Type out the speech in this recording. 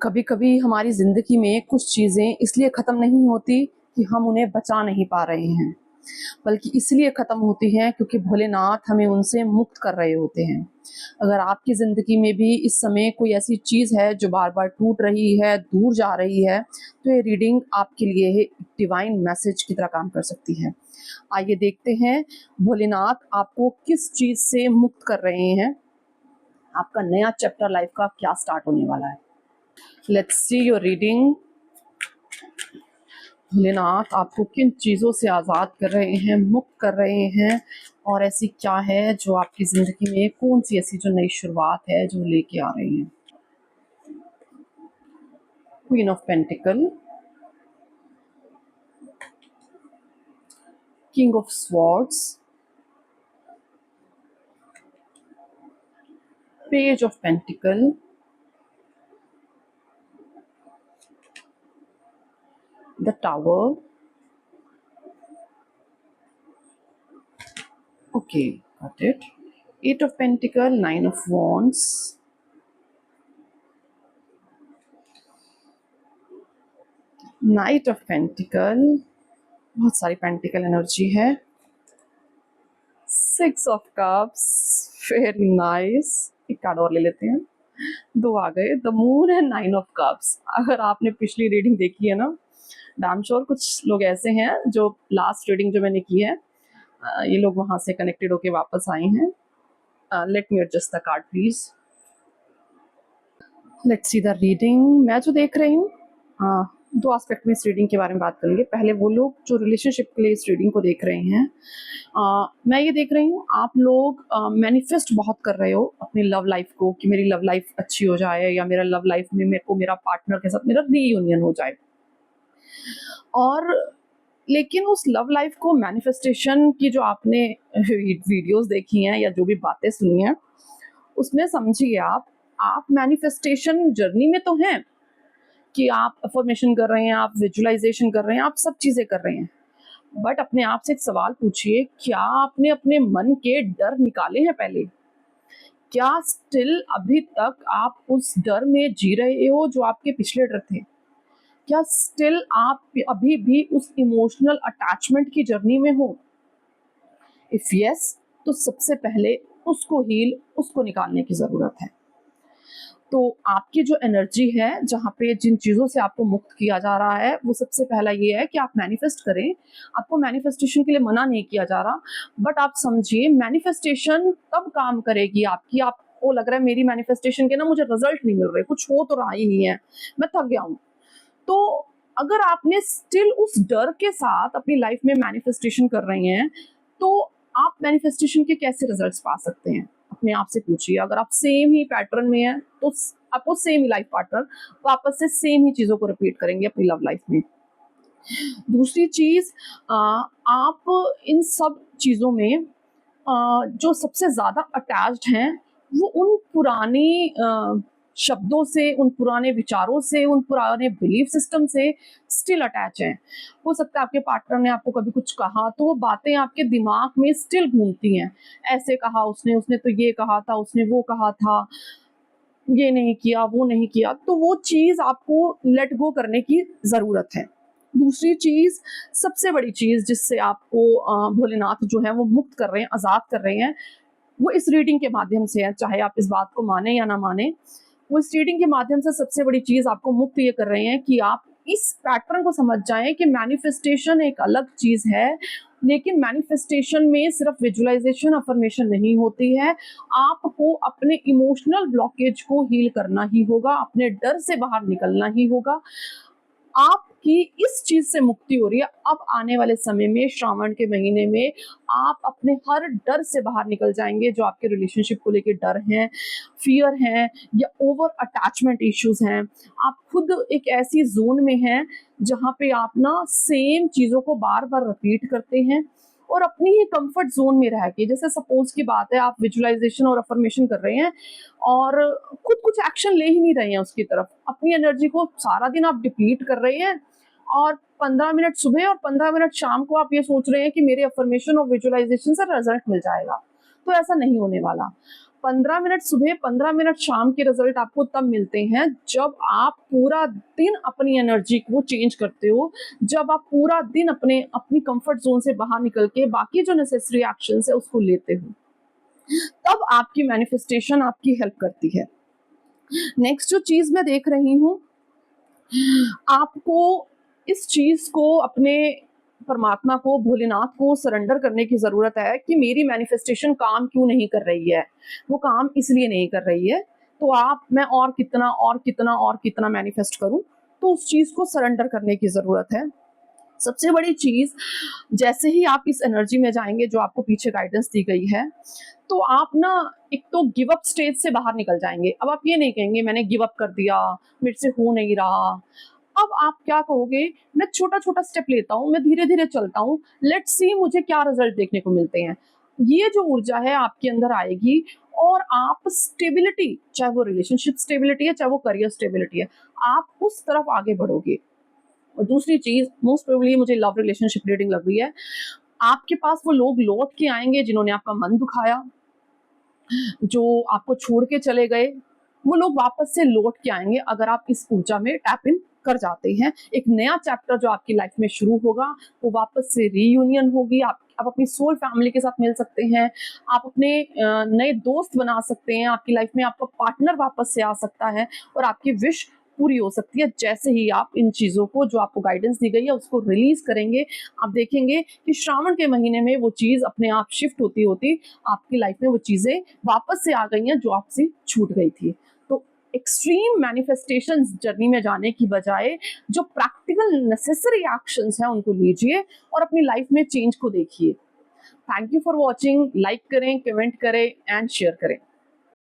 कभी कभी हमारी ज़िंदगी में कुछ चीज़ें इसलिए ख़त्म नहीं होती कि हम उन्हें बचा नहीं पा रहे हैं, बल्कि इसलिए ख़त्म होती हैं क्योंकि भोलेनाथ हमें उनसे मुक्त कर रहे होते हैं। अगर आपकी ज़िंदगी में भी इस समय कोई ऐसी चीज़ है जो बार बार टूट रही है, दूर जा रही है, तो ये रीडिंग आपके लिए डिवाइन मैसेज की तरह काम कर सकती है। आइए देखते हैं भोलेनाथ आपको किस चीज़ से मुक्त कर रहे हैं। आपका नया चैप्टर लाइफ का क्या स्टार्ट होने वाला है। Let's see your reading. Bholenath आपको किन चीज़ों से आज़ाद कर रहे हैं, मुक्त कर रहे हैं, और ऐसी क्या है जो आपकी ज़िंदगी में, कौन सी ऐसी जो नई शुरुआत है जो लेके आ रही हैं। Queen of pentacle, king of swords, page of pentacle, the tower. Okay, got it. Eight of pentacle, nine of wands, knight of pentacle, बहुत सारी पेंटिकल एनर्जी है, six of cups, very nice. एक कार्ड और ले लेते हैं, दो आ गए, the moon and nine of cups. अगर आपने पिछली रीडिंग देखी है ना, डैम श्योर कुछ लोग ऐसे हैं जो लास्ट रीडिंग जो मैंने की है, ये लोग वहां से कनेक्टेड होके वापस आए हैं। Let me adjust the card please. Let's see the reading. मैं जो देख रही हूँ, दो एस्पेक्ट में इस रीडिंग के बारे में बात करेंगे। पहले वो लोग जो रिलेशनशिप के लिए इस रीडिंग को देख रहे हैं, मैं ये देख रही हूँ आप लोग मैनिफेस्ट बहुत कर रहे हो अपनी लव लाइफ को, कि मेरी लव लाइफ अच्छी हो जाए, या मेरा लव लाइफ में मेरे को मेरा पार्टनर के साथ मेरा रीयूनियन हो जाए। और लेकिन उस लव लाइफ को मैनिफेस्टेशन की जो आपने वीडियोस देखी हैं या जो भी बातें सुनी हैं, उसमें समझिए आप मैनिफेस्टेशन जर्नी में तो हैं कि आप अफर्मेशन कर रहे हैं, आप विजुअलाइजेशन कर रहे हैं, आप सब चीज़ें कर रहे हैं। बट अपने आप से एक सवाल पूछिए, क्या आपने अपने मन के डर निकाले हैं पहले? क्या स्टिल अभी तक आप उस डर में जी रहे हो जो आपके पिछले डर थे? क्या स्टिल आप अभी भी उस इमोशनल अटैचमेंट की जर्नी में हो? इफ यस, तो सबसे पहले उसको निकालने की ज़रूरत है। तो आपकी जो एनर्जी है, जहाँ पे जिन चीज़ों से आपको मुक्त किया जा रहा है, वो सबसे पहला ये है कि आप मैनिफेस्ट करें। आपको मैनिफेस्टेशन के लिए मना नहीं किया जा रहा, बट आप समझिए मैनिफेस्टेशन तब काम करेगी आपकी, आपको लग रहा है मेरी मैनिफेस्टेशन के ना मुझे रिजल्ट नहीं मिल रहे, कुछ हो तो रहा ही नहीं है, मैं थक गया हूँ। तो अगर आपने स्टिल उस डर के साथ अपनी लाइफ में मैनिफेस्टेशन कर रहे हैं, तो आप मैनिफेस्टेशन के कैसे रिजल्ट्स पा सकते हैं? अपने आप से पूछिए। अगर आप सेम ही पैटर्न में हैं, तो आपको सेम ही लाइफ पार्टनर वापस से सेम ही चीज़ों को रिपीट करेंगे अपनी लव लाइफ में। दूसरी चीज़, आप इन सब चीज़ों में जो सबसे ज़्यादा अटैच्ड हैं, वो उन पुरानी शब्दों से, उन पुराने विचारों से, उन पुराने बिलीफ सिस्टम से स्टिल अटैच हैं। हो सकता है आपके पार्टनर ने आपको कभी कुछ कहा, तो वो बातें आपके दिमाग में स्टिल घूमती हैं। ऐसे कहा उसने, उसने तो ये कहा था, उसने वो कहा था, ये नहीं किया, वो नहीं किया। तो वो चीज़ आपको लेट गो करने की ज़रूरत है। दूसरी चीज़, सबसे बड़ी चीज़ जिससे आपको भोलेनाथ जो है वो मुक्त कर रहे हैं, आज़ाद कर रहे हैं, वो इस रीडिंग के माध्यम से है। चाहे आप इस बात को माने या ना माने, वो इस रीडिंग के माध्यम से सबसे बड़ी चीज़ आपको मुक्त ये कर रहे हैं कि आप इस पैटर्न को समझ जाएं कि मैनिफेस्टेशन एक अलग चीज़ है, लेकिन मैनिफेस्टेशन में सिर्फ विजुअलाइजेशन, अफर्मेशन नहीं होती है। आपको अपने इमोशनल ब्लॉकेज को हील करना ही होगा, अपने डर से बाहर निकलना ही होगा। आपकी इस चीज से मुक्ति हो रही है। अब आने वाले समय में, श्रावण के महीने में, आप अपने हर डर से बाहर निकल जाएंगे, जो आपके रिलेशनशिप को लेके डर हैं, फियर हैं, या ओवर अटैचमेंट इश्यूज हैं। आप खुद एक ऐसी जोन में हैं जहाँ पे आप ना सेम चीजों को बार बार रिपीट करते हैं, और अपनी ही कंफर्ट जोन में रह के, जैसे सपोज की बात है, आप विजुअलाइजेशन और अफर्मेशन कर रहे हैं और खुद कुछ एक्शन ले ही नहीं रहे हैं उसकी तरफ। अपनी एनर्जी को सारा दिन आप डिप्लीट कर रहे हैं, और 15 मिनट सुबह और 15 मिनट शाम को आप ये सोच रहे हैं कि मेरे अफर्मेशन और विजुअलाइजेशन से रिजल्ट मिल जाएगा। तो ऐसा नहीं होने वाला। 15 मिनट सुबह, 15 मिनट शाम के रिजल्ट आपको तब मिलते हैं जब आप पूरा दिन अपनी एनर्जी को चेंज करते हो, जब आप पूरा दिन अपनी कंफर्ट जोन से बाहर निकल के बाकी जो नेसेसरी एक्शंस है उसको लेते हो, तब आपकी मैनिफेस्टेशन आपकी हेल्प करती है। नेक्स्ट जो चीज मैं देख रही हूँ, आपको इस चीज को अपने परमात्मा को, भोलेनाथ को सरेंडर करने की जरूरत है कि मेरी मैनिफेस्टेशन काम क्यों नहीं कर रही है। वो काम इसलिए नहीं कर रही है, तो मैं और कितना और कितना और कितना मैनिफेस्ट करूं, तो उस चीज को सरेंडर करने की जरूरत है। सबसे बड़ी चीज, जैसे ही आप इस एनर्जी में जाएंगे जो आपको पीछे गाइडेंस दी गई है, तो आप ना एक तो गिव अप स्टेज से बाहर निकल जाएंगे। अब आप ये नहीं कहेंगे मैंने गिव अप कर दिया, मेरे से हो नहीं रहा। अब आप क्या कहोगे, मैं छोटा छोटा स्टेप लेता हूँ, मैं धीरे धीरे चलता हूँ, लेट्स सी मुझे क्या रिजल्ट देखने को मिलते हैं। ये जो ऊर्जा है आपके अंदर आएगी और आप स्टेबिलिटी, चाहे वो रिलेशनशिप स्टेबिलिटी है चाहे वो करियर स्टेबिलिटी है, आप उस तरफ आगे बढ़ोगे। और दूसरी चीज, मोस्ट प्रोबेबली मुझे लव रिलेशनशिप रीडिंग लग रही है, आपके पास वो लोग लौट के आएंगे जिन्होंने आपका मन दुखाया, जो आपको छोड़ के चले गए, वो लोग वापस से लौट के आएंगे अगर आप इस ऊर्जा में टैप इन कर जाते हैं। एक नया चैप्टर जो आपकी लाइफ में शुरू होगा, वो वापस से रीयूनियन होगी। आप अपनी सोल फैमिली के साथ मिल सकते हैं, आप अपने नए दोस्त बना सकते हैं, आपकी लाइफ में आपका पार्टनर वापस से आ सकता है और आपकी विश पूरी हो सकती है जैसे ही आप इन चीज़ों को, जो आपको गाइडेंस दी गई है, उसको रिलीज करेंगे। आप देखेंगे कि श्रावण के महीने में वो चीज़ अपने आप शिफ्ट होती होती आपकी लाइफ में वो चीज़ें वापस से आ गई हैं जो आपसे छूट गई थी। तो एक्सट्रीम मैनिफेस्टेशन जर्नी में जाने की बजाय जो प्रैक्टिकल नेसेसरी एक्शंस हैं उनको लीजिए और अपनी लाइफ में चेंज को देखिए। Thank you for watching. Like करें, कमेंट करें एंड शेयर करें।